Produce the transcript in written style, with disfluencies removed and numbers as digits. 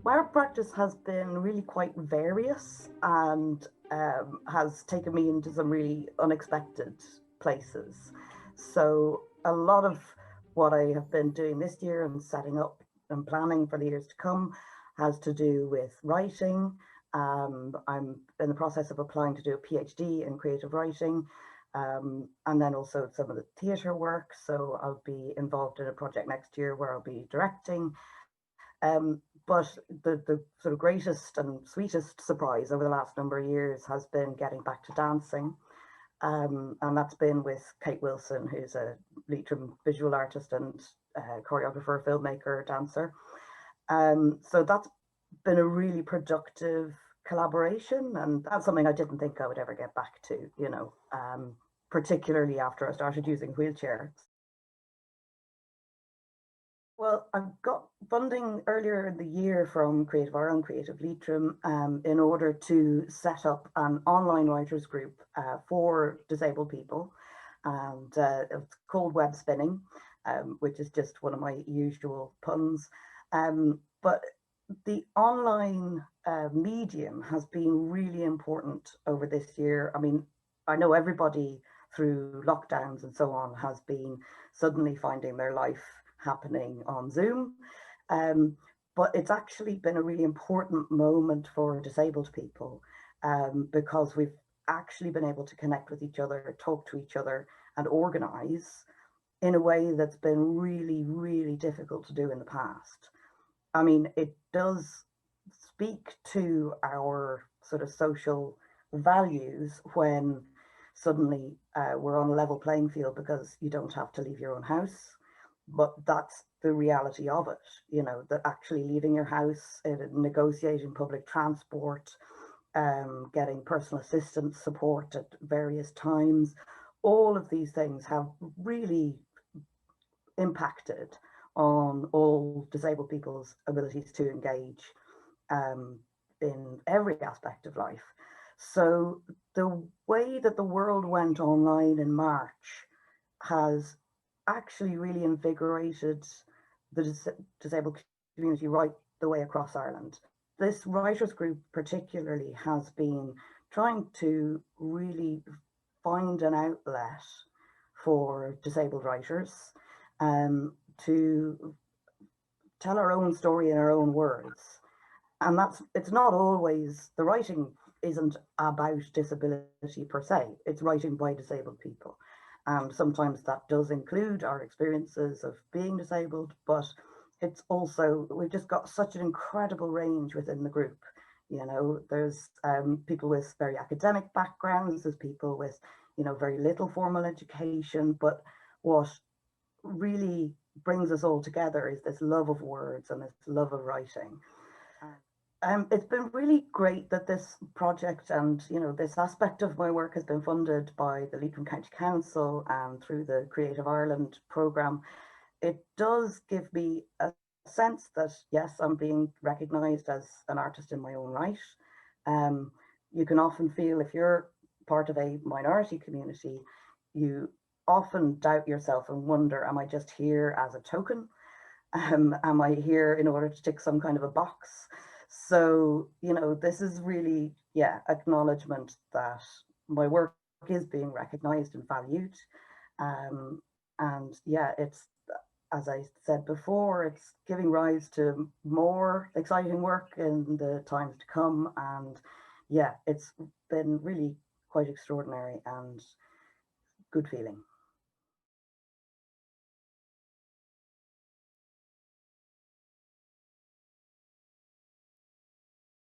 My art practice has been really quite various and has taken me into some really unexpected places. So, a lot of what I have been doing this year and setting up and planning for the years to come has to do with writing. I'm in the process of applying to do a PhD in creative writing, and then also some of the theatre work. So, I'll be involved in a project next year where I'll be directing. But the sort of greatest and sweetest surprise over the last number of years has been getting back to dancing. And that's been with Kate Wilson, who's a Leitrim visual artist and choreographer, filmmaker, dancer. So that's been a really productive collaboration. And that's something I didn't think I would ever get back to, particularly after I started using wheelchair. Well, I got funding earlier in the year from Creative Ireland, Creative Leitrim, in order to set up an online writers group for disabled people. And it's called Web Spinning, which is just one of my usual puns. But the online medium has been really important over this year. I mean, I know everybody through lockdowns and so on has been suddenly finding their life happening on Zoom. Um, but it's actually been a really important moment for disabled people, because we've actually been able to connect with each other, talk to each other, and organize in a way that's been really, really difficult to do in the past. I mean, it does speak to our sort of social values when suddenly we're on a level playing field because you don't have to leave your own house. But that's the reality of it, that actually leaving your house, negotiating public transport, getting personal assistance support at various times, all of these things have really impacted on all disabled people's abilities to engage um, in every aspect of life. So the way that the world went online in March has actually really invigorated the disabled community right the way across Ireland. This writers group particularly has been trying to really find an outlet for disabled writers, to tell our own story in our own words. And it's not always, the writing isn't about disability per se, it's writing by disabled people. And sometimes that does include our experiences of being disabled, but it's also, we've just got such an incredible range within the group. There's people with very academic backgrounds, there's people with, very little formal education, but what really brings us all together is this love of words and this love of writing. It's been really great that this project and this aspect of my work has been funded by the Leitrim County Council and through the Creative Ireland programme. It does give me a sense that yes, I'm being recognised as an artist in my own right. You can often feel, if you're part of a minority community, you often doubt yourself and wonder, am I just here as a token? Am I here in order to tick some kind of a box? So, this is really, yeah, acknowledgement that my work is being recognized and valued. And yeah, it's, as I said before, it's giving rise to more exciting work in the times to come. And yeah, it's been really quite extraordinary and good feeling.